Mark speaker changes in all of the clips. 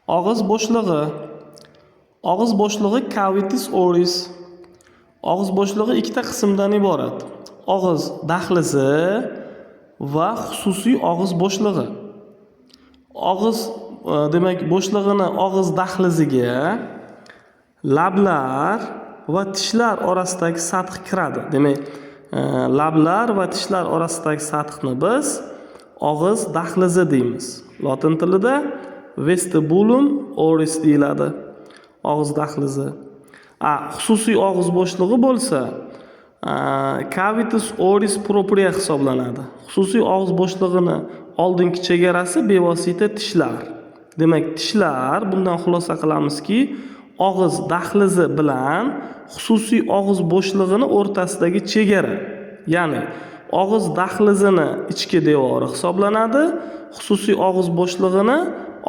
Speaker 1: Og'iz bo'shlig'i. Og'iz bo'shlig'i cavitis oris. Og'iz bo'shlig'i ikkita qismdan iborat. Og'iz dahlizi va xususiy og'iz bo'shlig'i. Og'iz demak bo'shlig'ini og'iz dahliziga lablar va tishlar orasidagi sath kiradi. Demak, lablar va tishlar orasidagi sathni biz og'iz dahlizi deymiz. Lotin tilida vestibulum oris deyiladi. Og'iz dahlizi. Xususiy og'iz bo'shlig'i bo'lsa, cavitis oris propria hisoblanadi. Xususiy og'iz bo'shlig'ini oldingi chegarasi bevosita tishlar. Demak, tishlar bundan xulosa qilamizki, og'iz dahlizi bilan xususiy og'iz bo'shlig'ini o'rtasidagi chegara, ya'ni og'iz dahlizini ichki devori hisoblanadi, xususiy og'iz bo'shlig'ini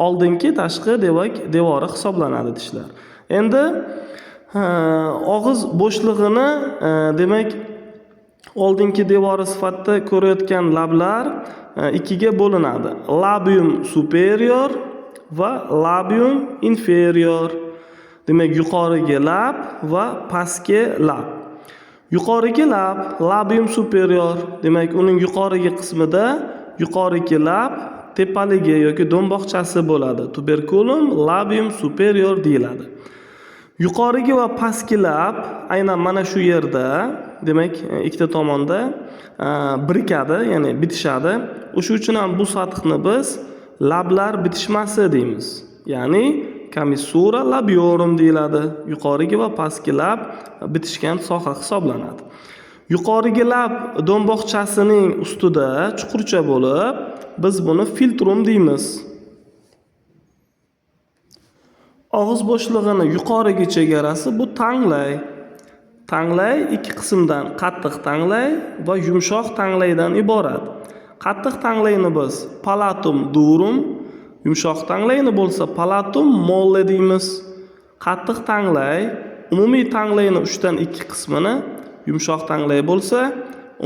Speaker 1: oldingi tashqi devori hisoblanadi tishlar. Endi og'iz bo'shlig'ini demak oldingi devori sifatida ko'rayotgan lablar ikkiga bo'linadi. Labium superior va labium inferior. Demak, yuqorigi lab va pastki lab. Yuqorigi lab labium superior. Demak, uning yuqorigi qismida yuqorigi lab tepaligi yoki do'mboqchasi bo'ladi. Tuberculum labium superior deyiladi. Yuqorigi va pastki lab aynan mana shu yerda, demak, ikkita tomonda birikadi, ya'ni bitishadi. O'sha uchun ham bu sathni biz lablar bitishmasi deymiz. Ya'ni commissura labiorum deyiladi. Yuqorigi va pastki lab bitishgan soha hisoblanadi. Yuqorigi lab do'mboqchasining ustida chuqurcha bo'lib, biz buni filtrum deymiz. Og'iz bo'shlig'ini yuqorigi chegarasi bu tanglay. Tanglay ikki qismdan, qattiq tanglay va yumshoq tanglaydan iborat. Qattiq tanglayni biz palatum durum, yumshoq tanglayni bo'lsa palatum molle deymiz. Qattiq tanglay umumiy tanglayni 3 dan 2 qismini, yumshoq tanglay bo'lsa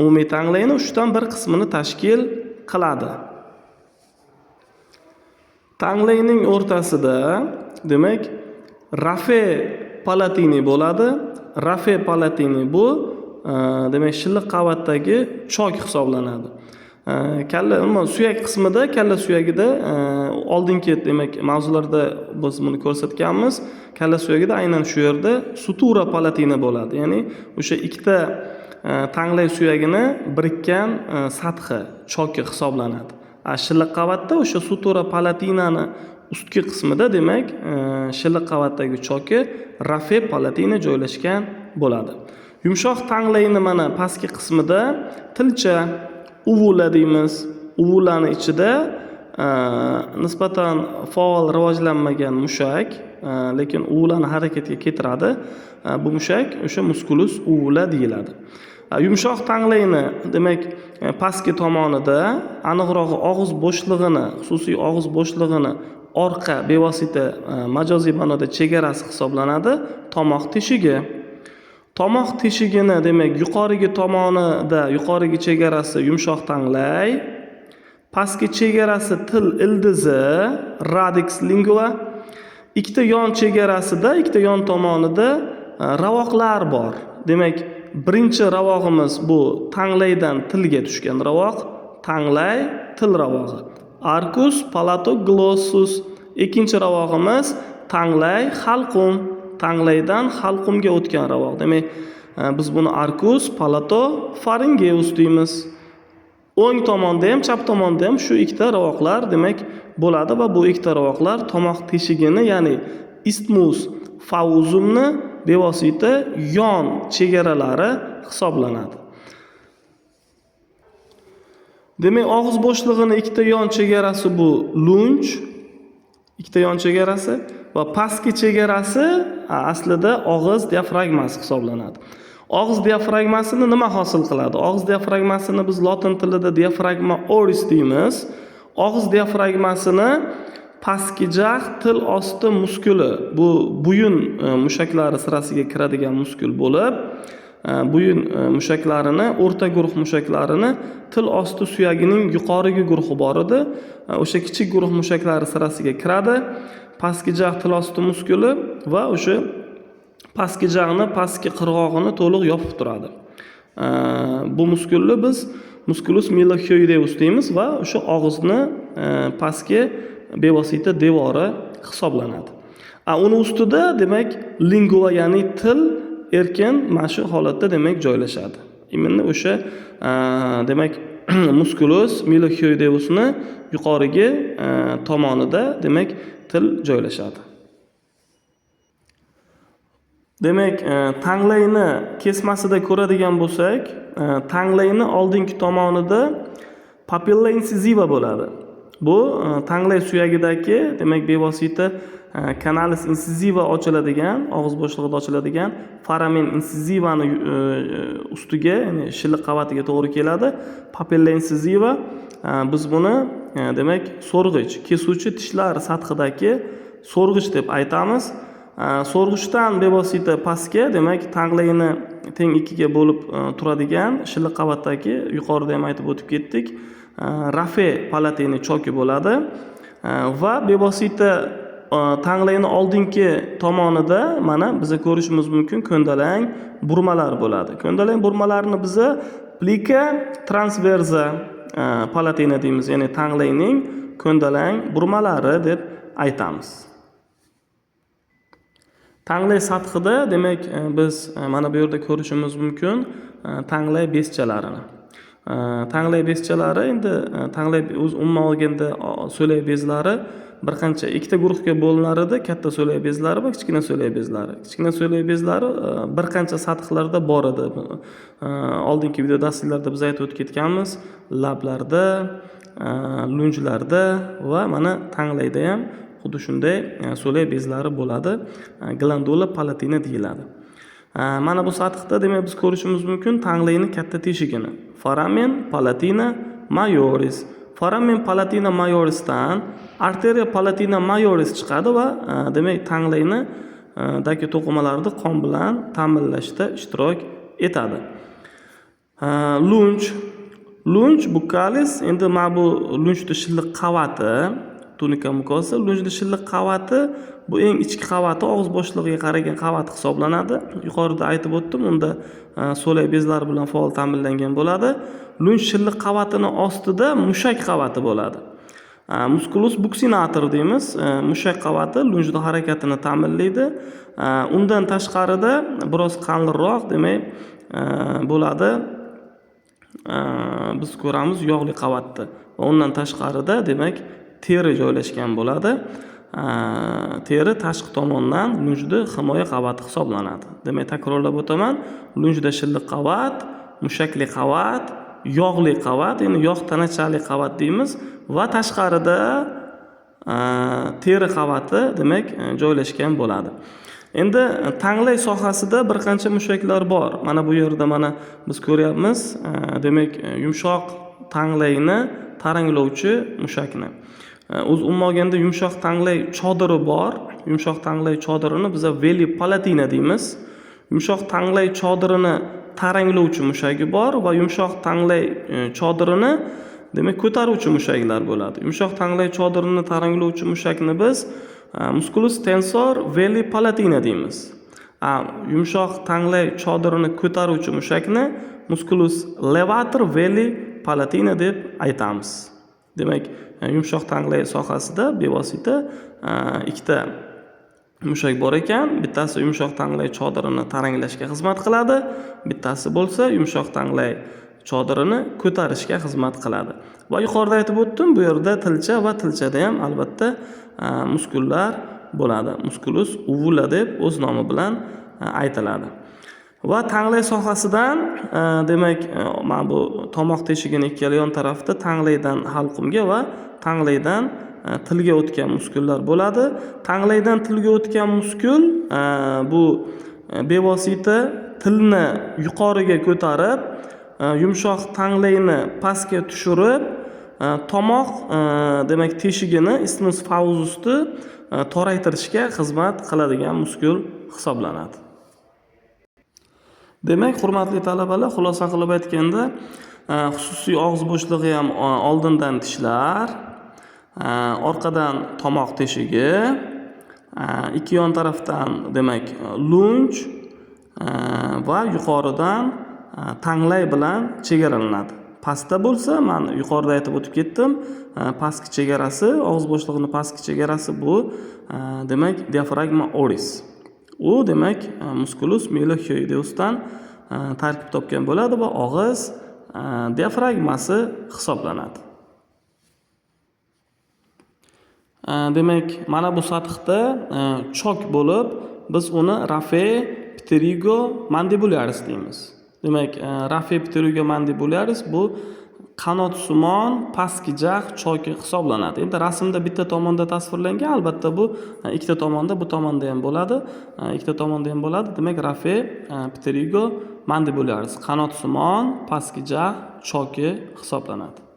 Speaker 1: umumiy tanglayni 3 dan 1 qismini tashkil qiladi. Tanglayning o'rtasida demak rafe palatini bo'ladi. Rafe palatini bu demak shilliq qavatdagi chok hisoblanadi. Kalla suyak qismida, kalla suyagida oldingi demak mavzularda biz buni ko'rsatganmiz. Kalla suyagida aynan shu yerda sutura palatini bo'ladi. Ya'ni o'sha ikkita tanglay suyagini birikkan sathi, choki hisoblanadi. Shilliq qavatda o'sha sutura palatinani ustki qismida demak shilliq qavatdagi choki rafe palatini joylashgan bo'ladi. Yumshoq tanglayni mana pastki qismida tilcha uvula deymiz. Uvulani ichida nisbatan faol rivojlanmagan mushak, lekin uvulani harakatga keltiradi. Bu mushak o'sha musculus uvula deyiladi. Yumshoq tanglayni demak pastki tomonida, aniqrog'i og'iz bo'shlig'ini, xususiy og'iz bo'shlig'ini orqa bevosita majoziy ma'noda chegarasi hisoblanadi tomoq teshigi. Tomoq teshigini demak yuqorigi tomonida yuqorigi chegarasi yumshoq tanglay, pastki chegarasi til ildizi radix lingua, ikkita yon chegarasida, ikkita yon tomonida ravoqlar bor. Demak, birinchi ravog'imiz bu tanglaydan tilga tushgan ravoq, tanglay til ravog'i. Arcus palatoglossus. Ikkinchi ravog'imiz tanglay halqum, tanglaydan halqumga o'tgan ravoq. Demak, biz buni arcus palatopharyngeus deymiz. O'ng tomonda ham, chap tomonda ham shu ikkita ravoqlar demak bo'ladi va bu ikkita ravoqlar tomoq teshigini, ya'ni isthmus fauzumni bevosita yon chegaralari hisoblanadi. Demak, og'iz bo'shlig'ini ikkita yon chegarasi bu lunj, ikkita yon chegarasi va pastki chegarasi aslida og'iz diafragmasi hisoblanadi. Og'iz diafragmasini nima hosil qiladi? Og'iz diafragmasini biz lotin tilida diafragma oris deymiz. Og'iz diafragmasini pastki jag' til osti muskuli, bu buyun mushaklari sirasiga kiradigan muskul bo'lib, bo'yin mushaklarini, o'rta guruh mushaklarini, til osti suyagining yuqorigi guruhi bor edi. O'sha kichik guruh mushaklari sirasiga kiradi. Pastki jag' til osti muskuli va o'sha pastki jag'ni, pastki qirg'og'ini to'liq yopib turadi. Bu muskulni biz musculus milohyoideus deymiz va o'sha og'izni pastki bevosita devori hisoblanadi. Uni ustida demak lingua, ya'ni til erkin mana shu holatda demak joylashadi. Imminni o'sha demak musculus milohyoideusni yuqorigi tomonida demak til joylashadi. Demak, tanglayni kesmasida ko'radigan bo'lsak, tanglayni oldingi tomonida papilla insiziva bo'ladi. Bu tanglay suyagidagi demak bevosita canalis insiziva ochiladigan, og'iz bo'shlig'ida ochiladigan foramen insizivani ustiga, ya'ni shilliq qavatiga to'g'ri keladi. Papilla insiziva biz buni demak so'rg'ich, kesuvchi tishlar sathidagi so'rg'ich deb aytamiz. So'rg'ichdan bevosita pastga demak tanglayni teng ikkiga bo'lib turadigan shilliq qavatdagi, yuqorida ham aytib o'tib ketdik, rafe palatini choki bo'ladi va bevosita tanglayni oldingi tomonida mana biza ko'rishimiz mumkin ko'ndalang burmalar bo'ladi. Ko'ndalang burmalarini biza plika transversa palatina deymiz, ya'ni tanglayning ko'ndalang burmalari deb aytamiz. Tanglay sathida demak biz mana bu yerda ko'rishimiz mumkin tanglay bezchalarini. Tanglay bezchalari endi tanglay o'z umuman olganda so'lay bezlari bir qancha ikkita guruhga bo'linar edi, katta so'lay bezlari va kichkina so'lay bezlari. Kichkina so'lay bezlari bir qancha sathlarda bor edi. Oldingi video darsliklarda biz aytib o'tib ketganmiz, lablarda, lunjlarda va mana tanglayda ham xuddi shunday so'lay bezlari bo'ladi. Glandula palatina deyiladi. Mana bu sathda demak biz ko'rishimiz mumkin tanglayni katta teshigini. Foramen palatina majoris. Foramen palatina majorisdan arteria palatina majoris chiqadi va demak tanglayni dagi to'qimalarni qon bilan ta'minlashda ishtirok etadi. Lunj buccalis, endi mana bu lunjni shilliq qavati, tunika mucosa, lunjni shilliq qavati bu eng ichki qavati, og'iz bo'shlig'iga qaragan qavat hisoblanadi. Yuqorida aytib o'tdim, unda so'lay bezlar bilan faol ta'minlangan bo'ladi. Lunj shilliq qavatini ostida mushak qavati bo'ladi. Musculus buccinator deymiz. Mushak qavati lunjning harakatini ta'minlaydi. Undan tashqarida biroz qalinroq demak bo'ladi. Biz ko'ramiz yog'li qavatni. Va undan tashqarida demak teri joylashgan bo'ladi. Teri tashqi tomondan lunjda himoya qavati hisoblanadi. Demak takrorlab o'taman. Lunjda shilliq qavat, mushakli qavat, yog'li qavat, ya'ni yog' tanachali qavat deymiz va tashqarida teri qavati demak joylashgan bo'ladi. Endi tanglay sohasida bir qancha mushaklar bor. Mana bu yerda mana biz ko'ryapmiz, demak yumshoq tanglayni taranglovchi mushakni. O'z umuman olganda yumshoq tanglay chodiri bor. Yumshoq tanglay chodirini biz veli palatina deymiz. Yumshoq tanglay chodirini taranglovchi mushagi bor va yumshoq tanglay chodirini demak ko'taruvchi mushaklar bo'ladi. Yumshoq tanglay chodirini taranglovchi mushakni biz musculus tensor veli palatina deymiz. Yumshoq tanglay chodirini ko'taruvchi mushakni musculus levator veli palatina deb aytamiz. Demak, yumshoq tanglay sohasida bevosita ikkita mushak bor ekan. Bittasi yumshoq tanglay chodirini taranglashga xizmat qiladi, bittasi bo'lsa yumshoq tanglay chodirini ko'tarishga xizmat qiladi. Va yuqorida aytib o'tdim, bu yerda tilcha va tilchada ham albatta muskullar bo'ladi. Musculus uvula deb o'z nomi bilan aytiladi. Va tanglay sohasidan demak mana bu tomoq teshigining ikkala yon tarafida tanglaydan halqumga va tanglaydan tilga o'tgan muskullar bo'ladi. Tanglaydan tilga o'tgan muskul bu bevosita tilni yuqoriga ko'tarib, yumshoq tanglayni pastga tushirib, tomoq demak teshigini isthmus fauzusni toraytirishga xizmat qiladigan muskul hisoblanadi. Demak, hurmatli talabalar, xulosa qilib aytganda, xususiy og'iz bo'shlig'i ham oldindan tishlar, orqadan tomoq teshigi, ikki yon tarafdan demak lunj va yuqoridan tanglay bilan chegaralanadi. Pastda bo'lsa, men yuqorida aytib o'tib ketdim, pastki chegarasi, og'iz bo'shlig'ining pastki chegarasi bu demak diafragma oris. U demak musculus malleolus-dan tarkib topgan bo'ladi va og'iz diafragmasi hisoblanadi. Demak, mana bu sathda chok bo'lib, biz uni rafe pterygo-mandibularis deymiz. Demak, rafe pterygo-mandibularis bu qanotsimon pastki jag choki hisoblanadi. Endi rasmda bitta tomonda tasvirlangan, albatta bu ikkita tomonda, bu tomonda ham bo'ladi. Ikkita tomonda ham bo'ladi. Demak, rafe pterygo-mandibularis qanotsimon pastki jag choki hisoblanadi.